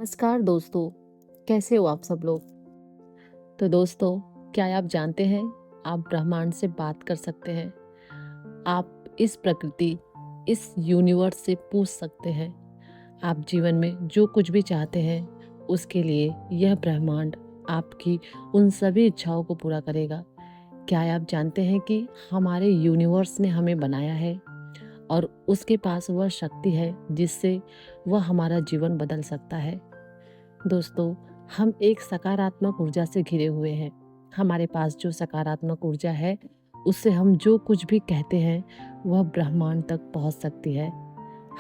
नमस्कार दोस्तों, कैसे हो आप सब लोग। तो दोस्तों, क्या आप जानते हैं आप ब्रह्मांड से बात कर सकते हैं। आप इस प्रकृति, इस यूनिवर्स से पूछ सकते हैं। आप जीवन में जो कुछ भी चाहते हैं उसके लिए यह ब्रह्मांड आपकी उन सभी इच्छाओं को पूरा करेगा। क्या आप जानते हैं कि हमारे यूनिवर्स ने हमें बनाया है और उसके पास वह शक्ति है जिससे वह हमारा जीवन बदल सकता है। दोस्तों, हम एक सकारात्मक ऊर्जा से घिरे हुए हैं। हमारे पास जो सकारात्मक ऊर्जा है उससे हम जो कुछ भी कहते हैं वह ब्रह्मांड तक पहुंच सकती है।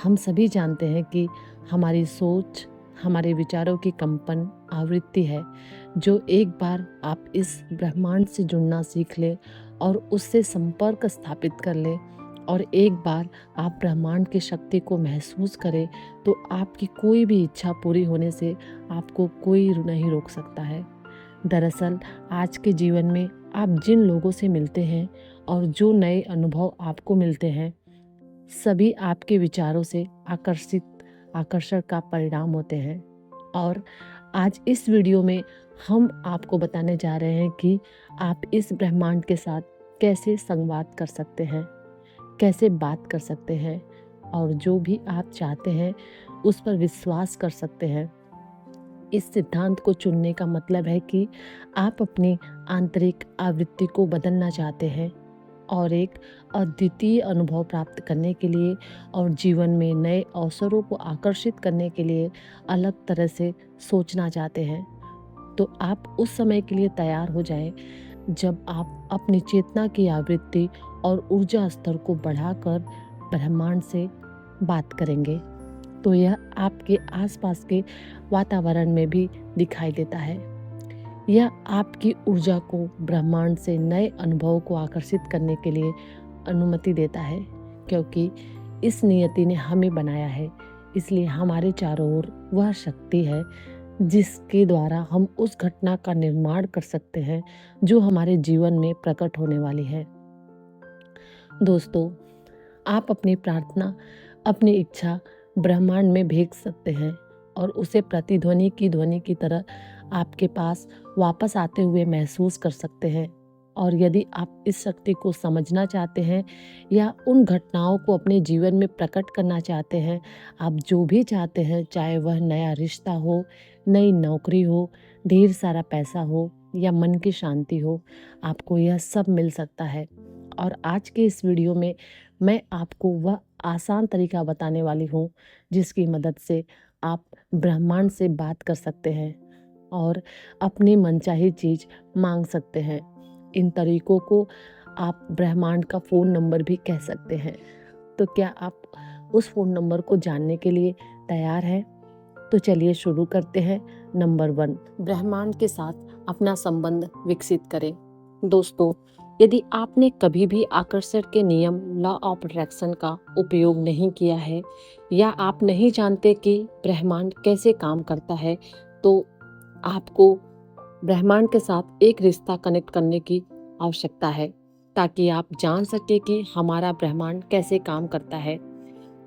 हम सभी जानते हैं कि हमारी सोच हमारे विचारों की कंपन आवृत्ति है। जो एक बार आप इस ब्रह्मांड से जुड़ना सीख ले और उससे संपर्क स्थापित कर ले और एक बार आप ब्रह्मांड की शक्ति को महसूस करें तो आपकी कोई भी इच्छा पूरी होने से आपको कोई नहीं रोक सकता है। दरअसल आज के जीवन में आप जिन लोगों से मिलते हैं और जो नए अनुभव आपको मिलते हैं सभी आपके विचारों से आकर्षण का परिणाम होते हैं। और आज इस वीडियो में हम आपको बताने जा रहे हैं कि आप इस ब्रह्मांड के साथ कैसे संवाद कर सकते हैं, कैसे बात कर सकते हैं और जो भी आप चाहते हैं उस पर विश्वास कर सकते हैं। इस सिद्धांत को चुनने का मतलब है कि आप अपनी आंतरिक आवृत्ति को बदलना चाहते हैं और एक अद्वितीय अनुभव प्राप्त करने के लिए और जीवन में नए अवसरों को आकर्षित करने के लिए अलग तरह से सोचना चाहते हैं। तो आप उस समय के लिए तैयार हो जाएं जब आप अपनी चेतना की आवृत्ति और ऊर्जा स्तर को बढ़ाकर ब्रह्मांड से बात करेंगे तो यह आपके आसपास के वातावरण में भी दिखाई देता है। यह आपकी ऊर्जा को ब्रह्मांड से नए अनुभवों को आकर्षित करने के लिए अनुमति देता है, क्योंकि इस नियति ने हमें बनाया है। इसलिए हमारे चारों ओर वह शक्ति है जिसके द्वारा हम उस घटना का निर्माण कर सकते हैं जो हमारे जीवन में प्रकट होने वाली है। दोस्तों, आप अपनी प्रार्थना, अपनी इच्छा ब्रह्मांड में भेज सकते हैं और उसे प्रतिध्वनि की ध्वनि की तरह आपके पास वापस आते हुए महसूस कर सकते हैं। और यदि आप इस शक्ति को समझना चाहते हैं या उन घटनाओं को अपने जीवन में प्रकट करना चाहते हैं, आप जो भी चाहते हैं, चाहे वह नया रिश्ता हो, नई नौकरी हो, ढेर सारा पैसा हो या मन की शांति हो, आपको यह सब मिल सकता है। और आज के इस वीडियो में मैं आपको वह आसान तरीका बताने वाली हूँ जिसकी मदद से आप ब्रह्मांड से बात कर सकते हैं और अपनी मनचाही चीज मांग सकते हैं। इन तरीकों को आप ब्रह्मांड का फ़ोन नंबर भी कह सकते हैं। तो क्या आप उस फ़ोन नंबर को जानने के लिए तैयार हैं? तो चलिए शुरू करते हैं। नंबर 1, ब्रह्मांड के साथ अपना संबंध विकसित करें। दोस्तों, यदि आपने कभी भी आकर्षण के नियम, लॉ ऑफ अट्रैक्शन का उपयोग नहीं किया है या आप नहीं जानते कि ब्रह्मांड कैसे काम करता है, तो आपको ब्रह्मांड के साथ एक रिश्ता कनेक्ट करने की आवश्यकता है ताकि आप जान सके कि हमारा ब्रह्मांड कैसे काम करता है।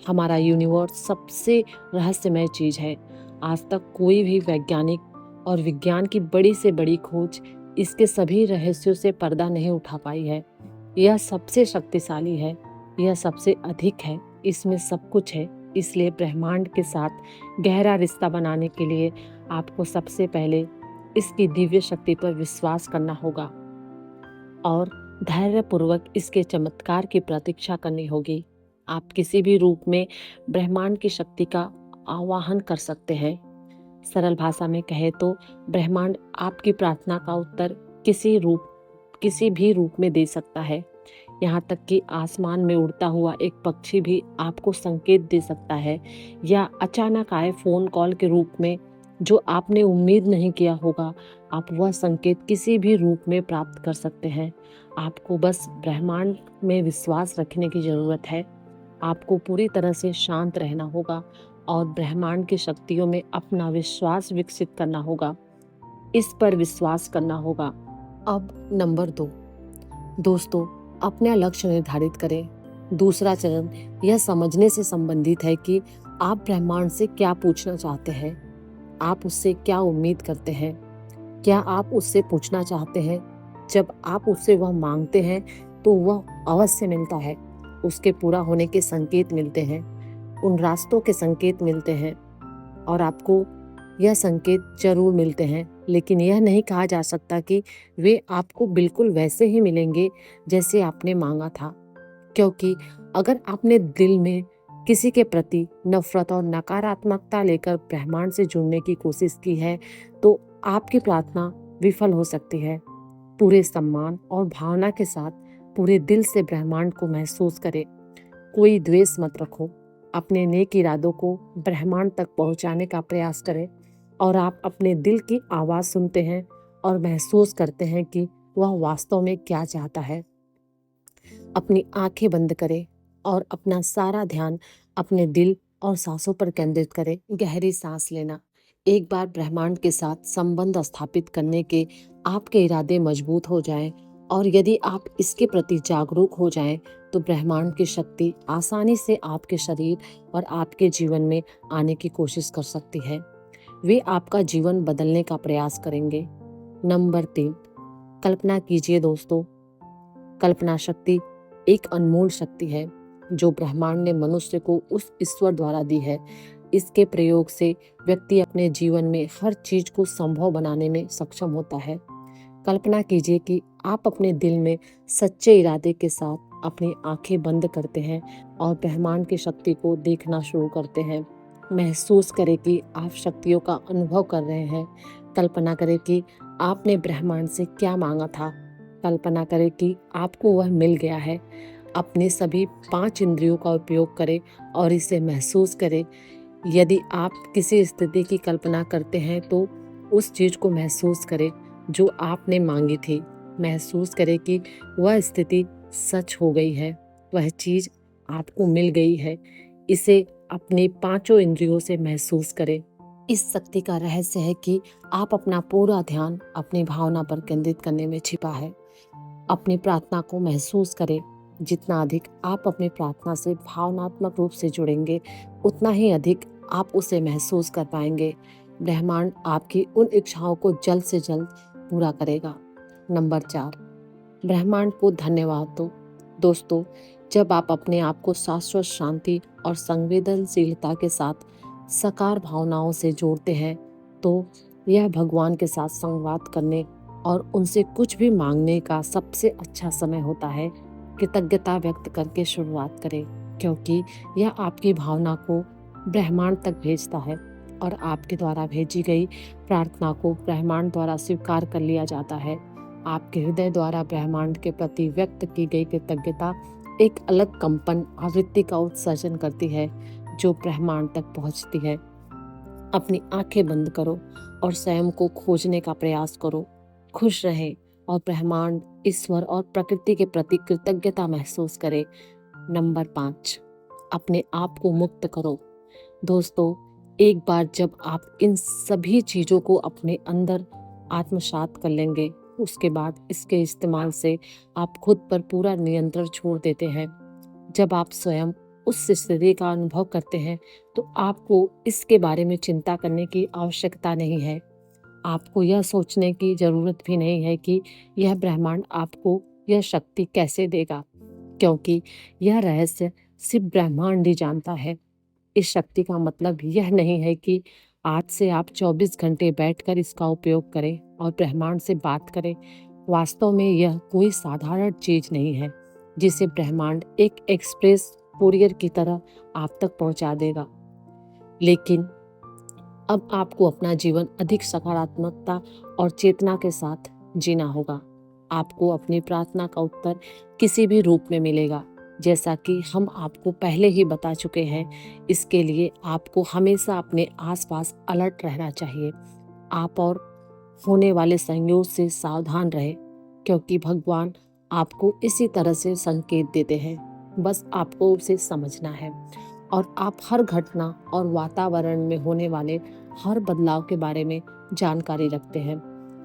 हमारा यूनिवर्स सबसे रहस्यमय चीज़ है। आज तक कोई भी वैज्ञानिक और विज्ञान की बड़ी से बड़ी खोज इसके सभी रहस्यों से पर्दा नहीं उठा पाई है। यह सबसे शक्तिशाली है, यह सबसे अधिक है, इसमें सब कुछ है। इसलिए ब्रह्मांड के साथ गहरा रिश्ता बनाने के लिए आपको सबसे पहले इसकी दिव्य शक्ति पर विश्वास करना होगा और धैर्यपूर्वक इसके चमत्कार की प्रतीक्षा करनी होगी। आप किसी भी रूप में ब्रह्मांड की शक्ति का आवाहन कर सकते हैं। सरल भाषा में कहे तो ब्रह्मांड आपकी प्रार्थना का उत्तर किसी भी रूप में दे सकता है। यहाँ तक कि आसमान में उड़ता हुआ एक पक्षी भी आपको संकेत दे सकता है या अचानक आए फोन कॉल के रूप में जो आपने उम्मीद नहीं किया होगा। आप वह संकेत किसी भी रूप में प्राप्त कर सकते हैं। आपको बस ब्रह्मांड में विश्वास रखने की ज़रूरत है। आपको पूरी तरह से शांत रहना होगा और ब्रह्मांड की शक्तियों में अपना विश्वास विकसित करना होगा। इस पर विश्वास करना होगा। अब नंबर 2, दोस्तों, अपना लक्ष्य निर्धारित करें। दूसरा चरण यह समझने से संबंधित है कि आप ब्रह्मांड से क्या पूछना चाहते हैं। आप उससे क्या उम्मीद करते हैं? क्या आप उससे पूछना चाहते हैं? जब आप उससे वह मांगते हैं तो वह अवश्य मिलता है। उसके पूरा होने के संकेत मिलते हैं, उन रास्तों के संकेत मिलते हैं और आपको यह संकेत ज़रूर मिलते हैं, लेकिन यह नहीं कहा जा सकता कि वे आपको बिल्कुल वैसे ही मिलेंगे जैसे आपने मांगा था। क्योंकि अगर आपने दिल में किसी के प्रति नफरत और नकारात्मकता लेकर ब्रह्मांड से जुड़ने की कोशिश की है, तो आपकी प्रार्थना विफल हो सकती है। पूरे सम्मान और भावना के साथ पूरे दिल से ब्रह्मांड को महसूस करें। कोई द्वेष मत रखो। अपने नेक इरादों को ब्रह्मांड तक पहुंचाने का प्रयास करें और आप अपने दिल की आवाज़ सुनते हैं और महसूस करते हैं कि वह वास्तव में क्या चाहता है। अपनी आंखें बंद करें और अपना सारा ध्यान अपने दिल और सांसों पर केंद्रित करें। गहरी सांस लेना। एक बार ब्रह्मांड के साथ संबंध स्थापित करने के आपके इरादे मजबूत हो जाएं और यदि आप इसके प्रति जागरूक हो जाएं, तो ब्रह्मांड की शक्ति आसानी से आपके शरीर और आपके जीवन में आने की कोशिश कर सकती है। वे आपका जीवन बदलने का प्रयास करेंगे। नंबर 3, कल्पना कीजिए दोस्तों। कल्पना शक्ति एक अनमोल शक्ति है जो ब्रह्मांड ने मनुष्य को उस ईश्वर द्वारा दी है। इसके प्रयोग से व्यक्ति अपने जीवन में हर चीज को संभव बनाने में सक्षम होता है। कल्पना कीजिए कि आप अपने दिल में सच्चे इरादे के साथ अपनी आंखें बंद करते हैं और ब्रह्मांड की शक्ति को देखना शुरू करते हैं। महसूस करें कि आप शक्तियों का अनुभव कर रहे हैं। कल्पना करें कि आपने ब्रह्मांड से क्या मांगा था। कल्पना करें कि आपको वह मिल गया है। अपने सभी 5 इंद्रियों का उपयोग करें और इसे महसूस करें। यदि आप किसी स्थिति की कल्पना करते हैं तो उस चीज़ को महसूस करें जो आपने मांगी थी। महसूस करें कि वह स्थिति सच हो गई है, वह चीज़ आपको मिल गई है। इसे अपने 5 इंद्रियों से महसूस करें। इस शक्ति का रहस्य है कि आप अपना पूरा ध्यान अपनी भावना पर केंद्रित करने में छिपा है। अपनी प्रार्थना को महसूस करें। जितना अधिक आप अपनी प्रार्थना से भावनात्मक रूप से जुड़ेंगे, उतना ही अधिक आप उसे महसूस कर पाएंगे। ब्रह्मांड आपकी उन इच्छाओं को जल्द से जल्द पूरा करेगा। नंबर 4, ब्रह्मांड को धन्यवाद दो। दोस्तों, जब आप अपने आप को शाश्वत शांति और संवेदनशीलता के साथ साकार भावनाओं से जोड़ते हैं, तो यह भगवान के साथ संवाद करने और उनसे कुछ भी मांगने का सबसे अच्छा समय होता है। कृतज्ञता व्यक्त करके शुरुआत करें, क्योंकि यह आपकी भावना को ब्रह्मांड तक भेजता है और आपके द्वारा भेजी गई प्रार्थना को ब्रह्मांड द्वारा स्वीकार कर लिया जाता है। आपके हृदय द्वारा ब्रह्मांड के प्रति व्यक्त की गई कृतज्ञता एक अलग कंपन आवृत्ति का उत्सर्जन करती है जो ब्रह्मांड तक पहुंचती है। अपनी आंखें बंद करो और स्वयं को खोजने का प्रयास करो। खुश रहें और ब्रह्मांड, ईश्वर और प्रकृति के प्रति कृतज्ञता महसूस करें। नंबर 5, अपने आप को मुक्त करो। दोस्तों, एक बार जब आप इन सभी चीज़ों को अपने अंदर आत्मसात कर लेंगे, उसके बाद इसके इस्तेमाल से आप खुद पर पूरा नियंत्रण छोड़ देते हैं। जब आप स्वयं उस स्थिति का अनुभव करते हैं, तो आपको इसके बारे में चिंता करने की आवश्यकता नहीं है। आपको यह सोचने की ज़रूरत भी नहीं है कि यह ब्रह्मांड आपको यह शक्ति कैसे देगा, क्योंकि यह रहस्य सिर्फ ब्रह्मांड ही जानता है। इस शक्ति का मतलब यह नहीं है कि आज से आप 24 घंटे बैठकर इसका उपयोग करें और ब्रह्मांड से बात करें। वास्तव में यह कोई साधारण चीज़ नहीं है जिसे ब्रह्मांड एक एक्सप्रेस कुरियर की तरह आप तक पहुंचा देगा। लेकिन अब आपको अपना जीवन अधिक सकारात्मकता और चेतना के साथ जीना होगा। आपको अपनी प्रार्थना का उत्तर किसी भी रूप में मिलेगा, जैसा कि हम आपको पहले ही बता चुके हैं। इसके लिए आपको हमेशा अपने आसपास अलर्ट रहना चाहिए। आप और होने वाले संयोग से सावधान रहें, क्योंकि भगवान आपको इसी तरह से संकेत देते हैं। बस आपको उसे समझना है और आप हर घटना और वातावरण में होने वाले हर बदलाव के बारे में जानकारी रखते हैं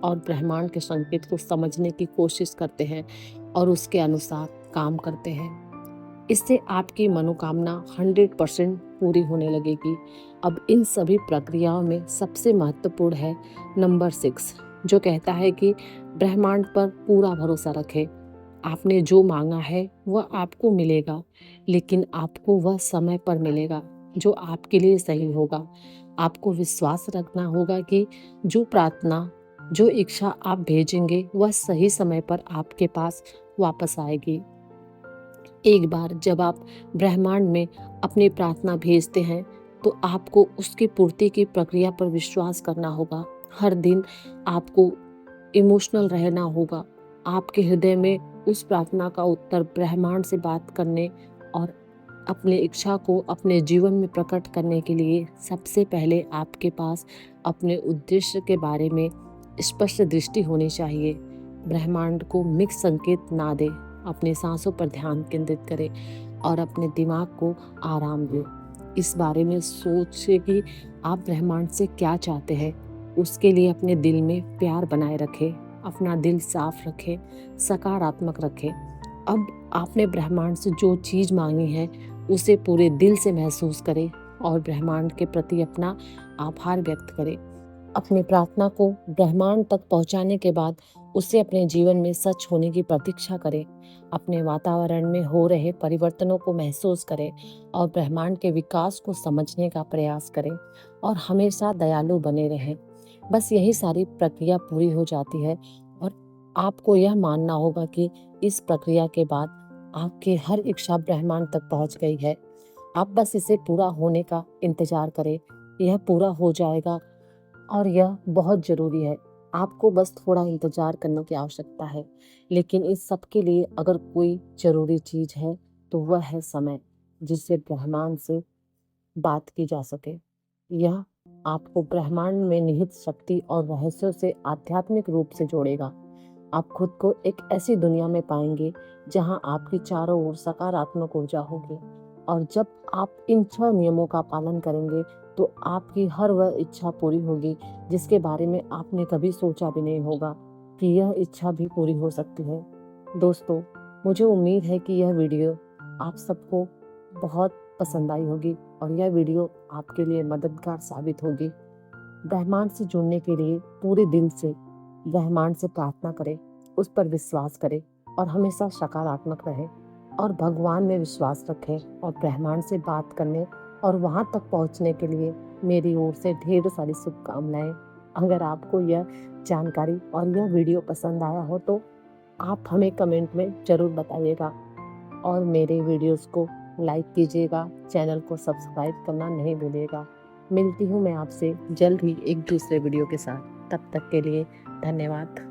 और ब्रह्मांड के संकेत को समझने की कोशिश करते हैं और उसके अनुसार काम करते हैं। इससे आपकी मनोकामना 100% पूरी होने लगेगी। अब इन सभी प्रक्रियाओं में सबसे महत्वपूर्ण है नंबर 6, जो कहता है कि ब्रह्मांड पर पूरा भरोसा रखें। आपने जो मांगा है वह आपको मिलेगा, लेकिन आपको वह समय पर मिलेगा जो आपके लिए सही होगा। आपको विश्वास रखना होगा कि जो प्रार्थना, जो इच्छा आप भेजेंगे वह सही समय पर आपके पास वापस आएगी। एक बार जब आप ब्रह्मांड में अपनी प्रार्थना भेजते हैं तो आपको उसकी पूर्ति की प्रक्रिया पर विश्वास करना होगा। हर दिन आपको इमोशनल रहना होगा। आपके हृदय में उस प्रार्थना का उत्तर ब्रह्मांड से बात करने और अपनी इच्छा को अपने जीवन में प्रकट करने के लिए सबसे पहले आपके पास अपने उद्देश्य के बारे में स्पष्ट दृष्टि होनी चाहिए। ब्रह्मांड को मिक्स संकेत ना दे, अपनी सांसों पर ध्यान केंद्रित करें और अपने दिमाग को आराम दें। इस बारे में सोचें कि आप ब्रह्मांड से क्या चाहते हैं। उसके लिए अपने दिल में प्यार बनाए रखें, अपना दिल साफ रखें, सकारात्मक रखें। अब आपने ब्रह्मांड से जो चीज़ मांगी है उसे पूरे दिल से महसूस करें और ब्रह्मांड के प्रति अपना आभार व्यक्त करें। अपनी प्रार्थना को ब्रह्मांड तक पहुंचाने के बाद उसे अपने जीवन में सच होने की प्रतीक्षा करें। अपने वातावरण में हो रहे परिवर्तनों को महसूस करें और ब्रह्मांड के विकास को समझने का प्रयास करें और हमेशा दयालु बने रहें। बस यही सारी प्रक्रिया पूरी हो जाती है और आपको यह मानना होगा कि इस प्रक्रिया के बाद आपकी हर इच्छा ब्रह्मांड तक पहुंच गई है। आप बस इसे पूरा होने का इंतजार करें। यह पूरा हो जाएगा और यह बहुत ज़रूरी है। आपको बस थोड़ा इंतज़ार करने की आवश्यकता है। लेकिन इस सब के लिए अगर कोई ज़रूरी चीज़ है तो वह है समय, जिससे ब्रह्मांड से बात की जा सके। यह आपको ब्रह्मांड में निहित शक्ति और रहस्यों से आध्यात्मिक रूप से जोड़ेगा। आप खुद को एक ऐसी दुनिया में पाएंगे जहां आपकी चारों ओर सकारात्मक ऊर्जा होगी। और जब आप इन 6 नियमों का पालन करेंगे तो आपकी हर वह इच्छा पूरी होगी जिसके बारे में आपने कभी सोचा भी नहीं होगा कि यह इच्छा भी पूरी हो सकती है। दोस्तों, मुझे उम्मीद है कि यह वीडियो आप सबको बहुत पसंद आई होगी और यह वीडियो आपके लिए मददगार साबित होगी। ब्रह्मांड से जुड़ने के लिए पूरे दिल से ब्रह्मांड से प्रार्थना करें, उस पर विश्वास करें और हमेशा सकारात्मक रहें और भगवान में विश्वास रखें और ब्रह्मांड से बात करने और वहां तक पहुंचने के लिए मेरी ओर से ढेर सारी शुभकामनाएं। अगर आपको यह जानकारी और यह वीडियो पसंद आया हो तो आप हमें कमेंट में ज़रूर बताइएगा और मेरे वीडियोस को लाइक कीजिएगा, चैनल को सब्सक्राइब करना नहीं भूलिएगा। मिलती हूँ मैं आपसे जल्द ही एक दूसरे वीडियो के साथ। तब तक के लिए धन्यवाद।